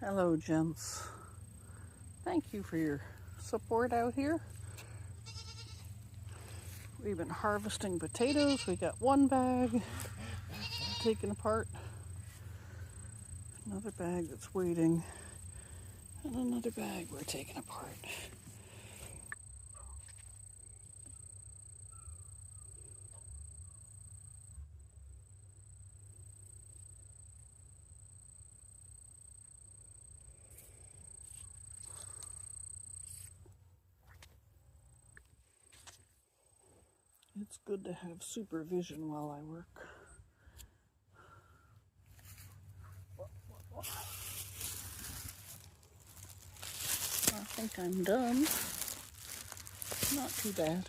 Hello, gents. Thank you for your support out here. We've been harvesting potatoes. We got one bag taken apart, another bag that's waiting, and another bag we're taking apart. It's good to have supervision while I work. I think I'm done. Not too bad.